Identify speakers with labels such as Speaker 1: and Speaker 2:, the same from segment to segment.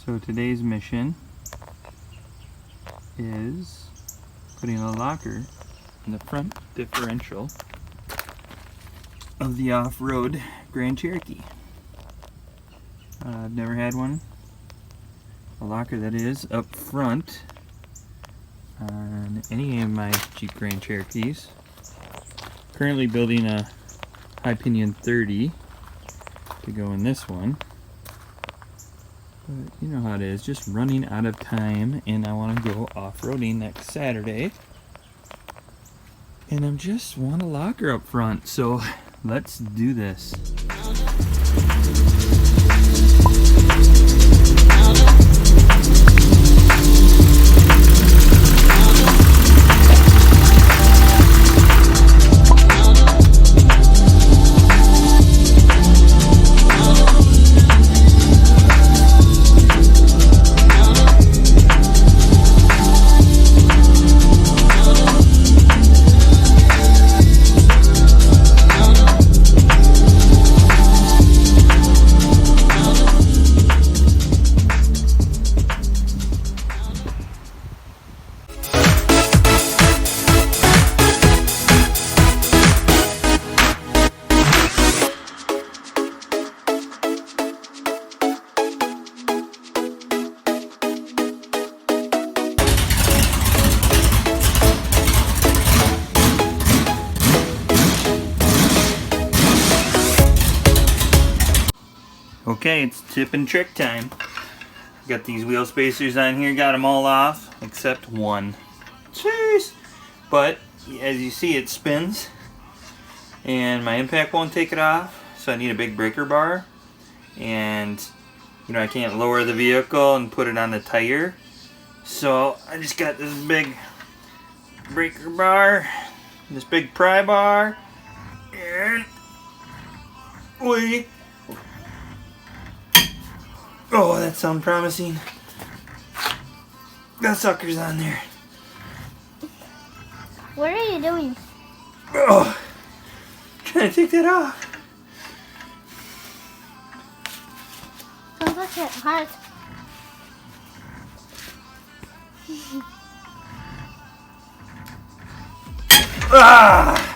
Speaker 1: So today's mission is putting a locker in the front differential of the off-road Grand Cherokee. I've never had one. A locker that is up front on any of my Jeep Grand Cherokees. Currently building a high pinion 30 to go in this one. But you know how it is, just running out of time, and I want to go off-roading next Saturday. And I just want a locker up front, so let's do this. Okay, it's tip and trick time. Got these wheel spacers on here, got them all off except one. Cheers! But as you see, it spins and my impact won't take it off, so I need a big breaker bar. And you know, I can't lower the vehicle and put it on the tire, so I just got this big breaker bar, this big pry bar, and oh, that sounds promising. That sucker's on there.
Speaker 2: What are you doing?
Speaker 1: Oh, trying to take that off.
Speaker 2: Don't touch it hard.
Speaker 1: Ah!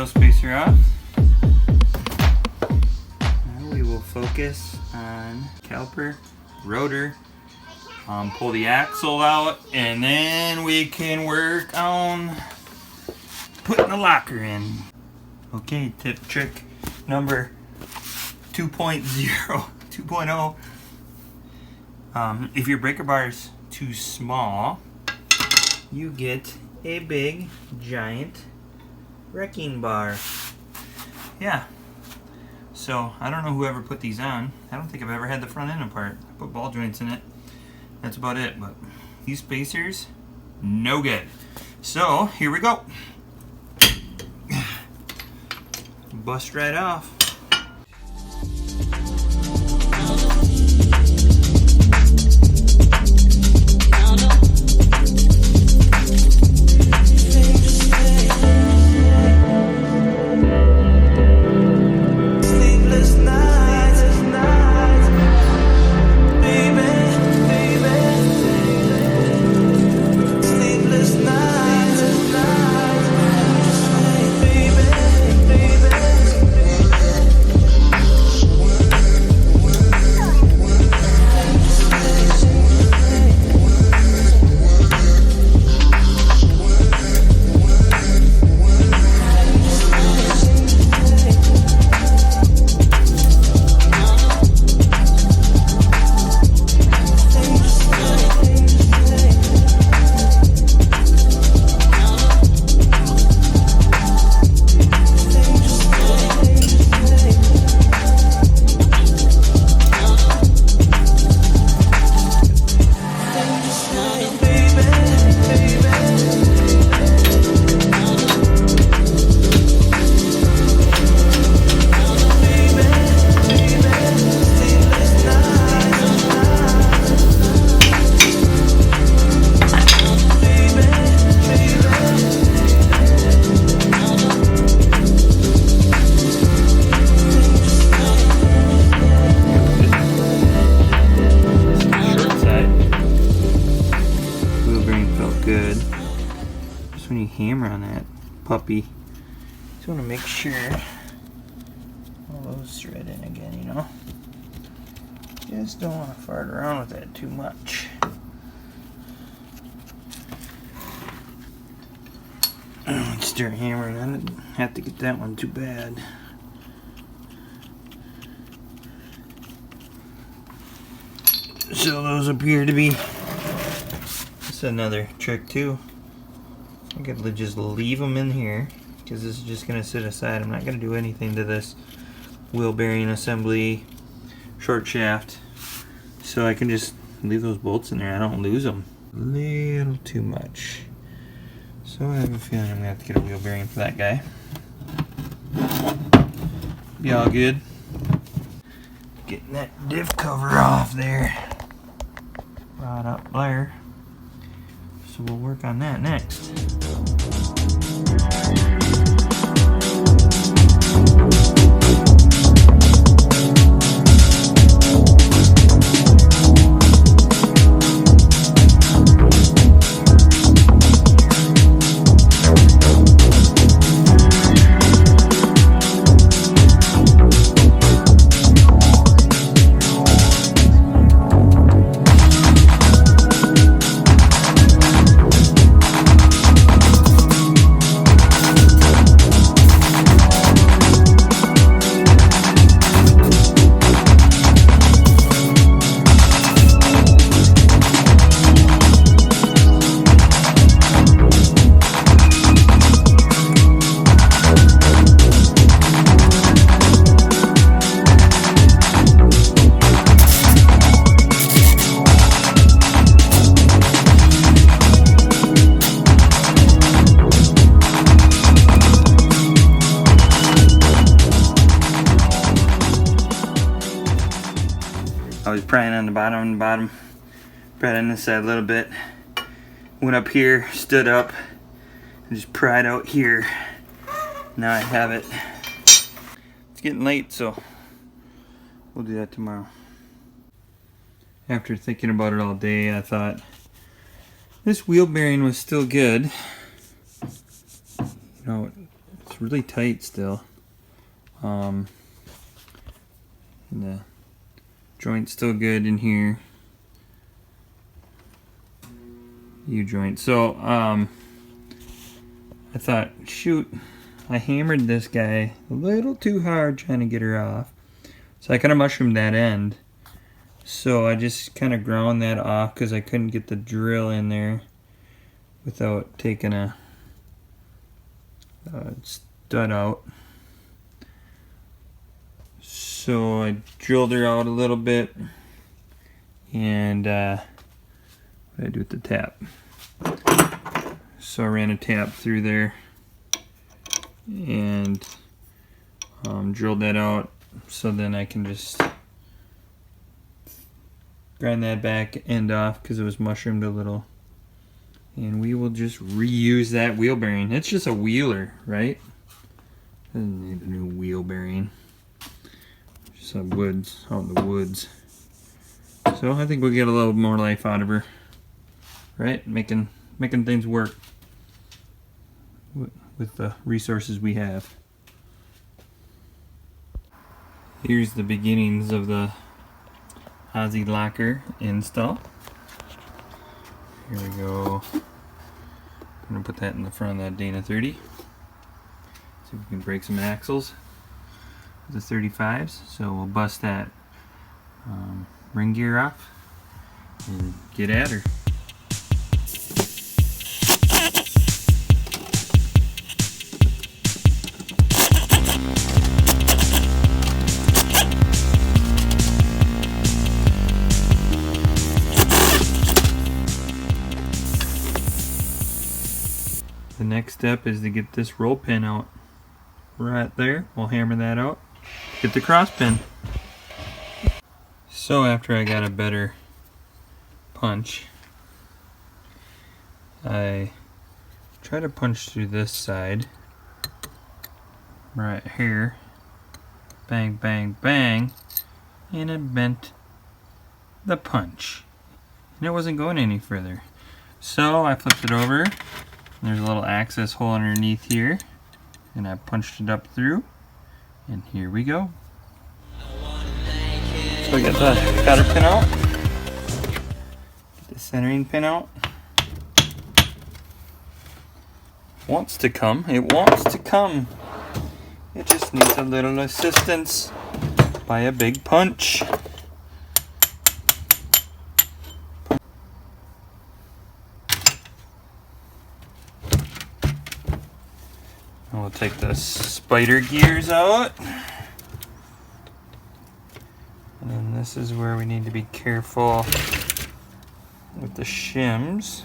Speaker 1: Spacer off. Now we will focus on caliper, rotor, pull the axle out, and then we can work on putting the locker in. Okay, tip trick number 2.0, 2.0. If your breaker bar is too small, you get a big, giant wrecking bar. Yeah. So I don't know whoever put these on. I don't think I've ever had the front end apart. I put ball joints in it. That's about it. But these spacers, no good. So here we go. Bust right off. hammer on that puppy. Just want to make sure all those thread in again, you know. Just don't want to fart around with that too much. Start hammering on it. Have to get that one too bad. So those appear to be. That's another trick too. I could just leave them in here because this is just going to sit aside. I'm not going to do anything to this wheel bearing assembly short shaft, so I can just leave those bolts in there. I don't lose them. A little too much. So I have a feeling I'm going to have to get a wheel bearing for that guy. Be all good. Getting that diff cover off there. Right up there. So we'll work on that next. I was prying on the bottom, pried on this side a little bit, went up here, stood up, and just pried out here. Now I have it. It's getting late, so we'll do that tomorrow. After thinking about it all day, I thought this wheel bearing was still good. You know, it's really tight still. The joint's still good in here. U-joint. So, I thought, shoot, I hammered this guy a little too hard trying to get her off. So I kind of mushroomed that end. So I just kind of ground that off because I couldn't get the drill in there without taking a stud out. So I drilled her out a little bit, and what did I do with the tap? So I ran a tap through there and drilled that out, so then I can just grind that back end off because it was mushroomed a little, and we will just reuse that wheel bearing. It's just a wheeler, right? Doesn't need a new wheel bearing. Some woods out in the woods. So I think we'll get a little more life out of her, right? Making things work with the resources we have. Here's the beginnings of the Aussie Locker install. Here we go. I'm gonna put that in the front of that Dana 30. See if we can break some axles. The 35s, so we'll bust that ring gear off and get at her. The next step is to get this roll pin out. Right there, we'll hammer that out. Get the cross pin. So after I got a better punch, I try to punch through this side right here. Bang, bang, bang, and it bent the punch, and it wasn't going any further. So I flipped it over There's a little access hole underneath here, and I punched it up through, and here we go. So we got the cotter pin out, get the centering pin out. Wants to come, it wants to come. It just needs a little assistance by a big punch. And we'll take the spider gears out. And then this is where we need to be careful with the shims.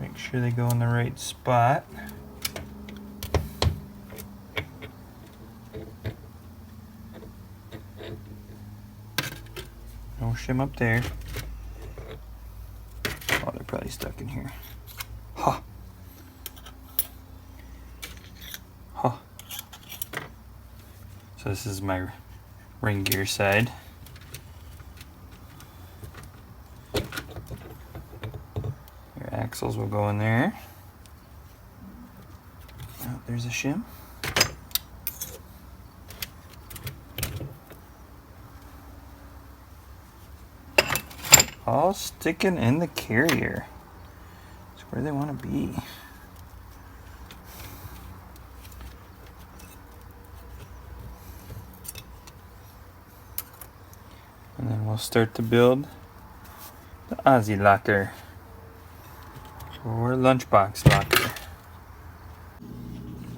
Speaker 1: Make sure they go in the right spot. No shim up there. Oh, they're probably stuck in here. Ha! Ha! So this is my ring gear side. Your axles will go in there. Oh, there's a shim. All sticking in the carrier. It's where they want to be. And then we'll start to build the Aussie Locker, or lunchbox locker.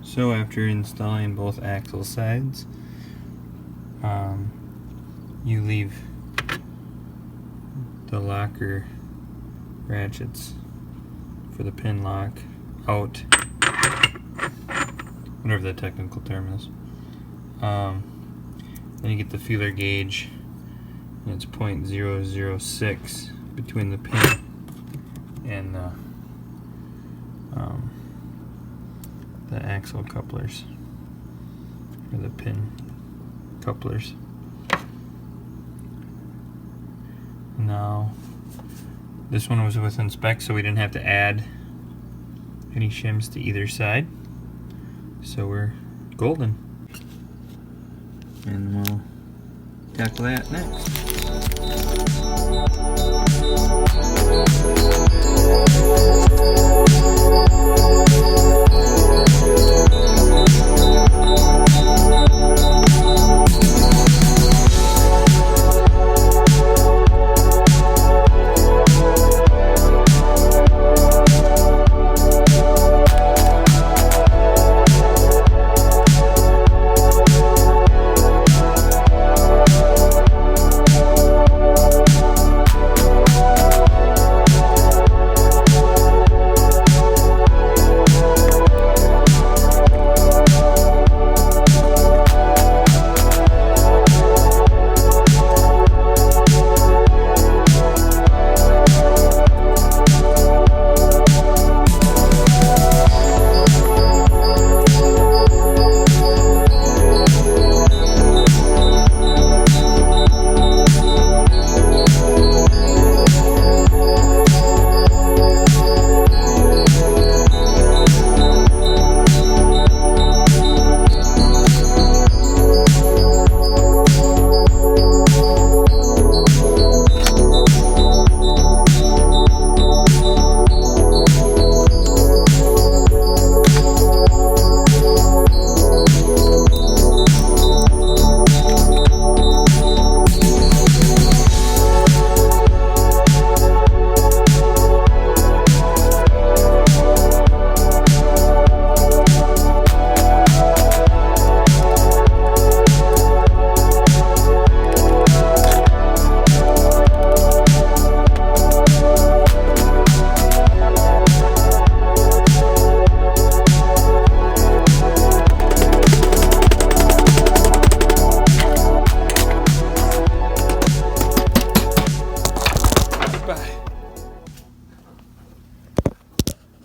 Speaker 1: So after installing both axle sides, you leave the locker ratchets for the pin lock out, whatever the technical term is. Then you get the feeler gauge, and it's 0.006 between the pin and the axle couplers, or the pin couplers. Now, this one was within spec, so we didn't have to add any shims to either side. So we're golden. And we'll tackle that next.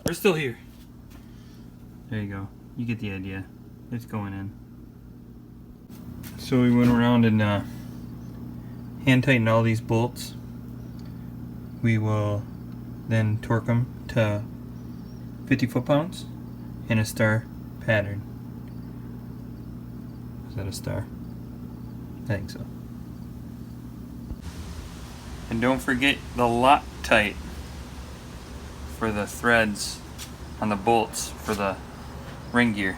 Speaker 1: We're still here. There you go. You get the idea. It's going in. So we went around and hand tightened all these bolts. We will then torque them to 50 foot-pounds in a star pattern. Is that a star? I think so. And don't forget the Loctite for the threads on the bolts for the ring gear.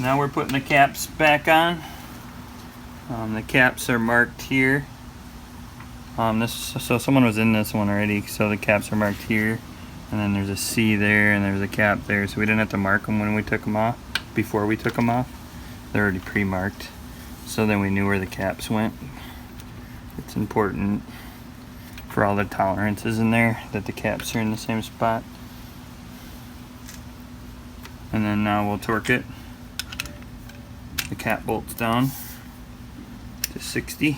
Speaker 1: Now we're putting the caps back on. The caps are marked here. So someone was in this one already, so the caps are marked here. And then there's a C there, and there's a cap there. So we didn't have to mark them when we took them off, before we took them off. They're already pre-marked. So then we knew where the caps went. It's important for all the tolerances in there that the caps are in the same spot. And then now we'll torque it. The cap bolts down to 60.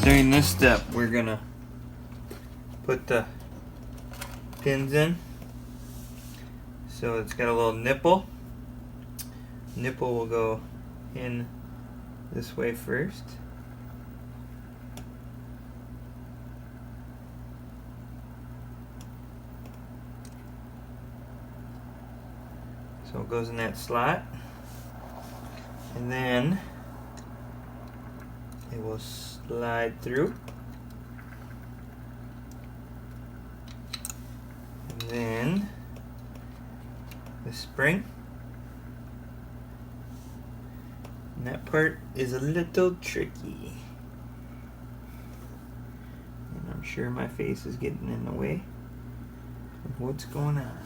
Speaker 1: During this step, we're gonna put the pins in. So it's got a little nipple. Nipple will go in this way first. So it goes in that slot. And then it will slide through. And then the spring. And that part is a little tricky. And I'm sure my face is getting in the way of what's going on.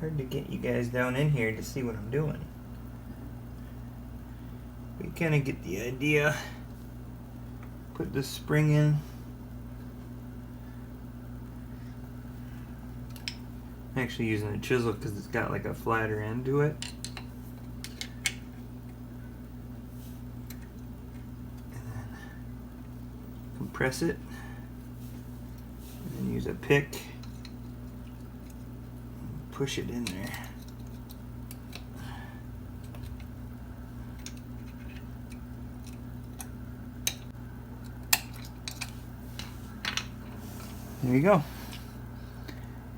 Speaker 1: Hard to get you guys down in here to see what I'm doing. We kind of get the idea. Put the spring in. I'm actually using a chisel because it's got like a flatter end to it. And then compress it. And then use a pick. Push it in there. There you go.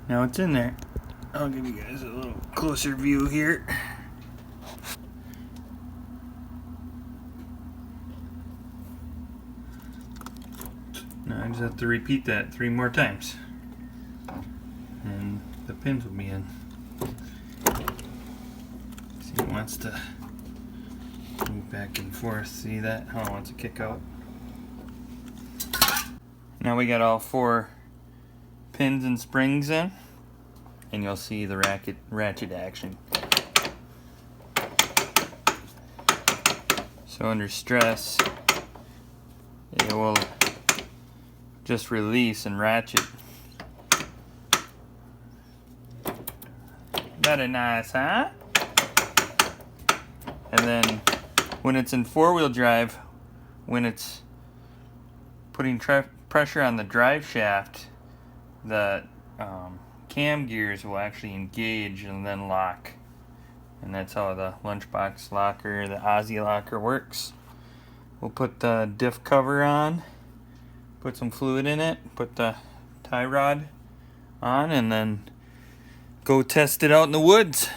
Speaker 1: Now it's in there. I'll give you guys a little closer view here. Now I just have to repeat that 3 more times. And the pins will be in. See, it wants to move back and forth. See that? How it wants to kick out. Now we got all 4 pins and springs in, and you'll see the ratchet action. So under stress, it will just release and ratchet. Very nice, huh? And then when it's in four-wheel drive, when it's putting pressure on the drive shaft, the cam gears will actually engage and then lock. And that's how the lunchbox locker, the Aussie Locker, works. We'll put the diff cover on, put some fluid in it, put the tie rod on, and then go test it out in the woods.